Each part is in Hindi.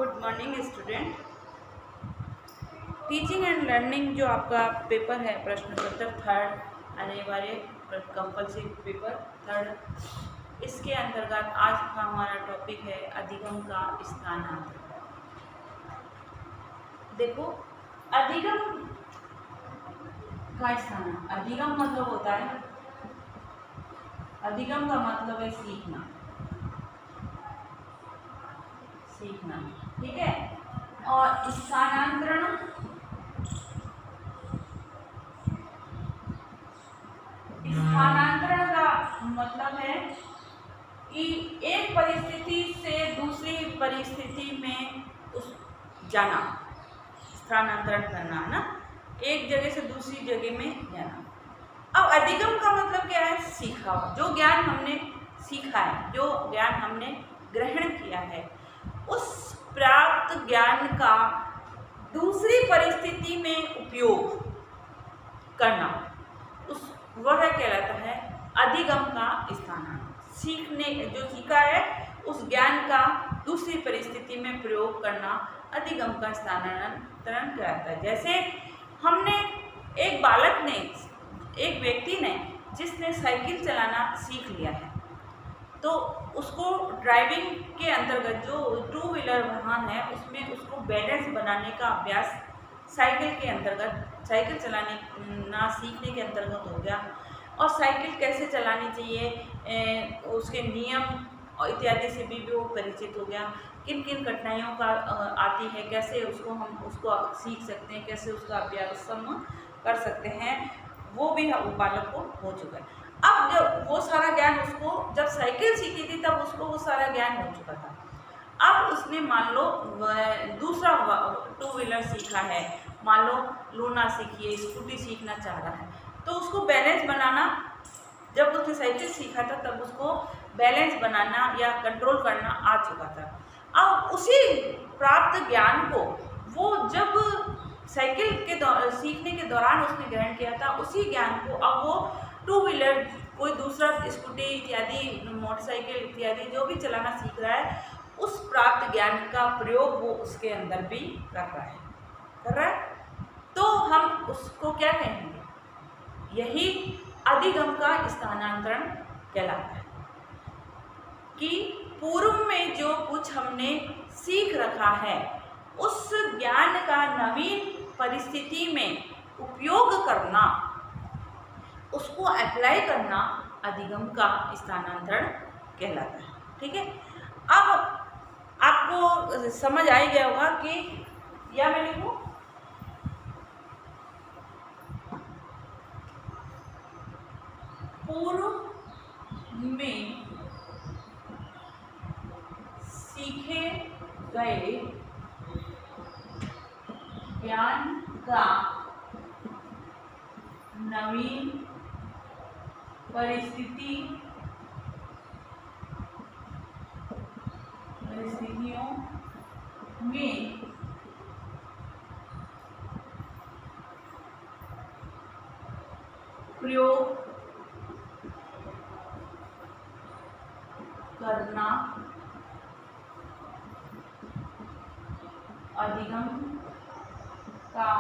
Good morning student. Teaching and learning जो आपका पेपर है प्रश्न पत्र थर्ड आने वाले कंपल्सरी पेपर थर्ड, इसके अंतर्गत आज का हमारा टॉपिक है अधिगम का स्थानांतरण। देखो, अधिगम का स्थान, अधिगम मतलब होता है, अधिगम का मतलब है सीखना, सीखना, ठीक है। और स्थानांतरण का मतलब है कि एक परिस्थिति से दूसरी परिस्थिति में उस जाना, स्थानांतरण करना है ना, एक जगह से दूसरी जगह में जाना। अब अधिगम का मतलब क्या है? सीखा, जो ज्ञान हमने सीखा है, जो ज्ञान हमने ग्रहण किया है, उस प्राप्त ज्ञान का दूसरी परिस्थिति में उपयोग करना, उस वह कहलाता है अधिगम का स्थानांतरण। सीखने, जो सीखा है उस ज्ञान का दूसरी परिस्थिति में प्रयोग करना अधिगम का स्थानांतरण कहलाता है। जैसे हमने एक बालक ने, एक व्यक्ति ने जिसने साइकिल चलाना सीख लिया है, तो उसको ड्राइविंग के अंतर्गत जो टू व्हीलर वाहन है उसमें उसको बैलेंस बनाने का अभ्यास साइकिल के अंतर्गत, साइकिल चलाने ना सीखने के अंतर्गत हो गया। और साइकिल कैसे चलानी चाहिए, उसके नियम इत्यादि से भी वो परिचित हो गया। किन किन कठिनाइयों का आती है, कैसे उसको हम उसको सीख सकते हैं, कैसे उसका अभ्यास हम कर सकते हैं, वो भी बालक को हो चुका है। अब जब वो सारा ज्ञान उसको, जब साइकिल सीखी थी तब उसको वो सारा ज्ञान हो चुका था। अब उसने मान लो दूसरा टू व्हीलर सीखा है, मान लो लूना सीखी है, स्कूटी सीखना चाह रहा है, तो उसको बैलेंस बनाना, जब उसने साइकिल सीखा था तब उसको बैलेंस बनाना या कंट्रोल करना आ चुका था। अब उसी प्राप्त ज्ञान को वो जब साइकिल के सीखने के दौरान उसने ग्रहण किया था, उसी ज्ञान को अब वो टू व्हीलर, कोई दूसरा स्कूटी इत्यादि, मोटरसाइकिल इत्यादि जो भी चलाना सीख रहा है, उस प्राप्त ज्ञान का प्रयोग वो उसके अंदर भी कर रहा है। तो हम उसको क्या कहेंगे? यही अधिगम का स्थानांतरण कहलाता है कि पूर्व में जो कुछ हमने सीख रखा है उस ज्ञान का नवीन परिस्थिति में उपयोग करना, उसको अप्लाई करना अधिगम का स्थानांतरण कहलाता है, ठीक है। अब आपको समझ आ ही गया होगा कि या मैं लिखूं, पूर्व में सीखे गए ज्ञान का नवीन परिस्थितियों में प्रयोग करना अधिगम का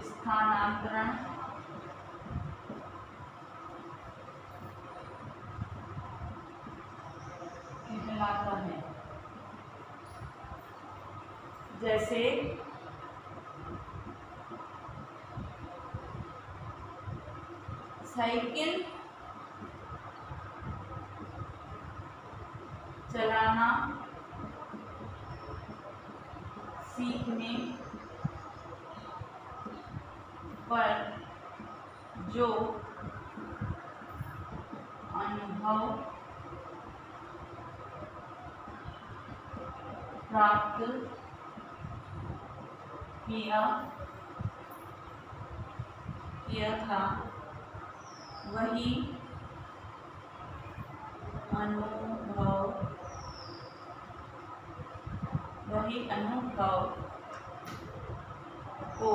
स्थानांतरण कहलाता है। जैसे साइकिल चलाना सीखने पर जो अनुभव प्राप्त किया था, वही अनुभव को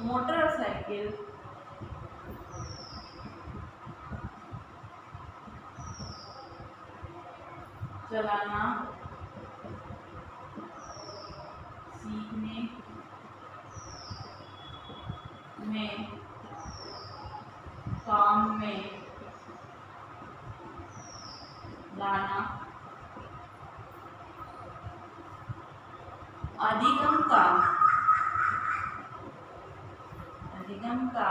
मोटरसाइकिल चलाना, सीखने में, काम में लाना, अधिगम का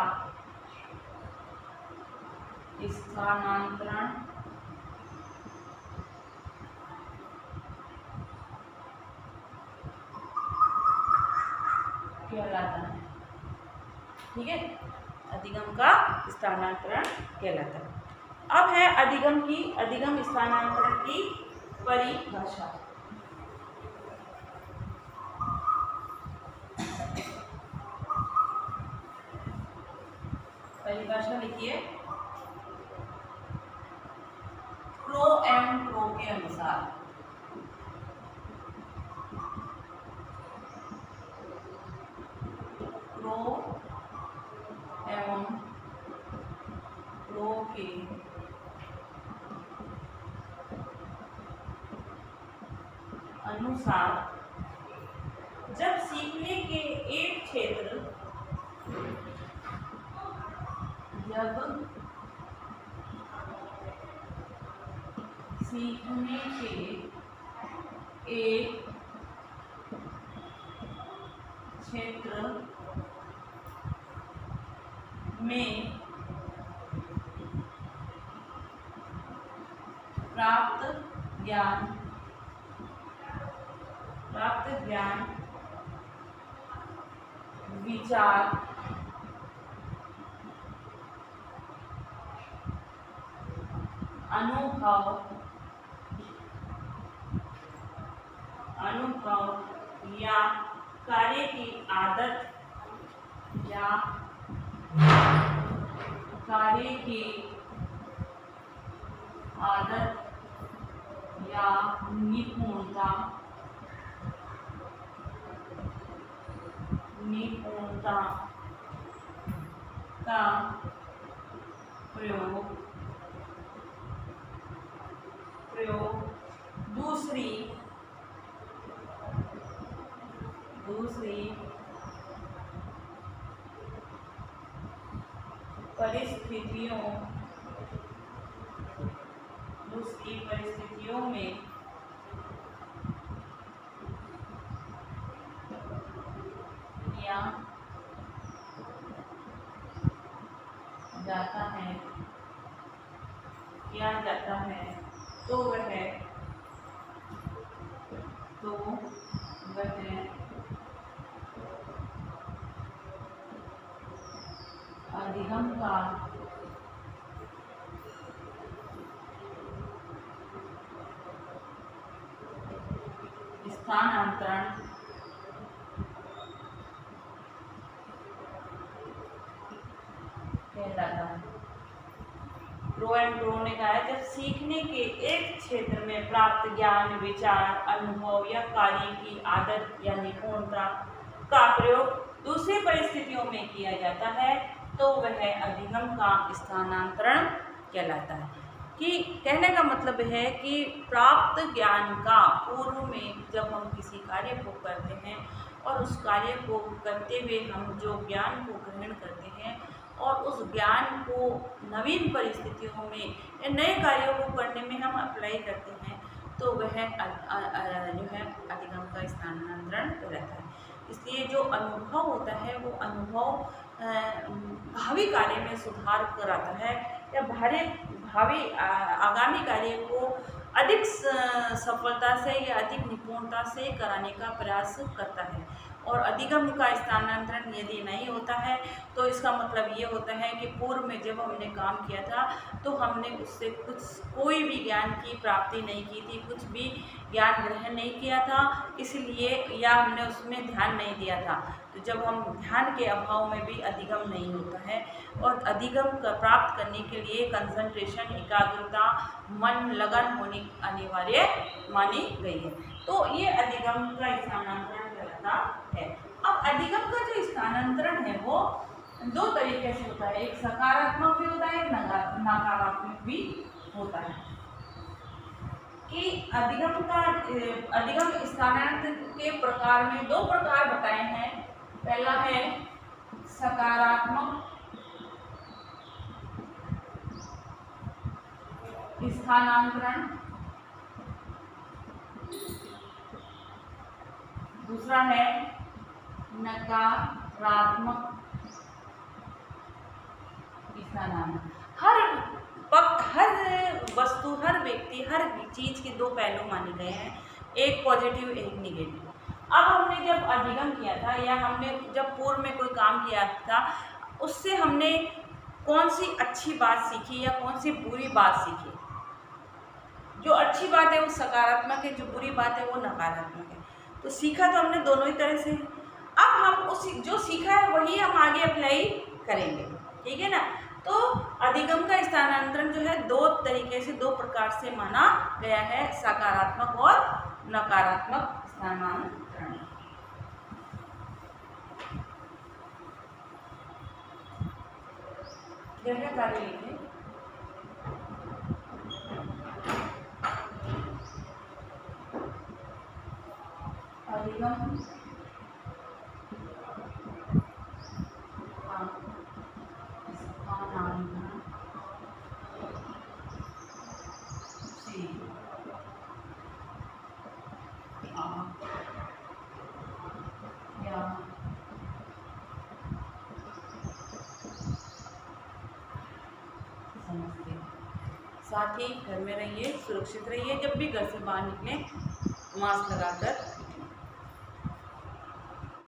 स्थानांतरण कहलाता है। ठीक है, अधिगम का स्थानांतरण कहलाता है। अब है अधिगम स्थानांतरण की परिभाषा। परिभाषा लिखिए, प्रो एंड प्रो के अनुसार प्रो एवं प्रो के अनुसार जब सीखने के एक क्षेत्र में प्राप्त ज्ञान, विचार, अनुभव या कार्य की आदत या निपुणता का प्रयोग दूसरी परिस्थितियों में किया जाता है तो वह अधिगम का स्थानांतरण कहलाता है। प्रो एंड प्रो ने कहा है, जब सीखने के एक क्षेत्र में प्राप्त ज्ञान, विचार, अनुभव या कार्य की आदत या निपुणता का प्रयोग दूसरी परिस्थितियों में किया जाता है तो वह अधिगम का स्थानांतरण कहलाता है। कि कहने का मतलब है कि प्राप्त ज्ञान का पूर्व में जब हम किसी कार्य को करते हैं और उस कार्य को करते हुए हम जो ज्ञान को ग्रहण करते हैं और उस ज्ञान को नवीन परिस्थितियों में या नए कार्यों को करने में हम अप्लाई करते हैं तो वह जो है अधिगम का स्थानांतरण रहता है। इसलिए जो अनुभव होता है वो अनुभव भावी कार्य में सुधार कराता है या भावी आगामी कार्य को अधिक सफलता से या अधिक निपुणता से कराने का प्रयास करता है। और अधिगम का स्थानांतरण यदि नहीं होता है तो इसका मतलब ये होता है कि पूर्व में जब हमने काम किया था तो हमने उससे कोई भी ज्ञान की प्राप्ति नहीं की थी, कुछ भी ज्ञान ग्रहण नहीं किया था, इसलिए या हमने उसमें ध्यान नहीं दिया था। तो जब हम ध्यान के अभाव में भी अधिगम नहीं होता है और अधिगम का प्राप्त करने के लिए कंसंट्रेशन, एकाग्रता, मन, लगन होनी अनिवार्य मानी गई है। तो ये अधिगम का स्थानांतरण कहलाता है। अब अधिगम का जो स्थानांतरण है वो दो तरीके से होता है, एक सकारात्मक भी होता है, एक नकारात्मक भी होता है। कि अधिगम स्थानांतरण के प्रकार में दो प्रकार बताए हैं। पहला है सकारात्मक स्थानांतरण, दूसरा है नकारात्मक स्थानांतरण। हर वस्तु, हर व्यक्ति, हर चीज के दो पहलू माने गए हैं, एक पॉजिटिव एक निगेटिव। अब हमने जब अधिगम किया था या हमने जब पूर्व में कोई काम किया था, उससे हमने कौन सी अच्छी बात सीखी या कौन सी बुरी बात सीखी। जो अच्छी बात है वो सकारात्मक है, जो बुरी बात है वो नकारात्मक है। तो सीखा तो हमने दोनों ही तरह से। अब हम उस जो सीखा है वही हम आगे अप्लाई करेंगे, ठीक है ना। तो अधिगम का स्थानांतरण जो है दो तरीके से, दो प्रकार से माना गया है, सकारात्मक और नकारात्मक स्थानांतरण। क्या कार्य लिखे अधिगम साथ ही घर में रहिए, सुरक्षित रहिए। जब भी घर से बाहर निकलें मास्क लगाकर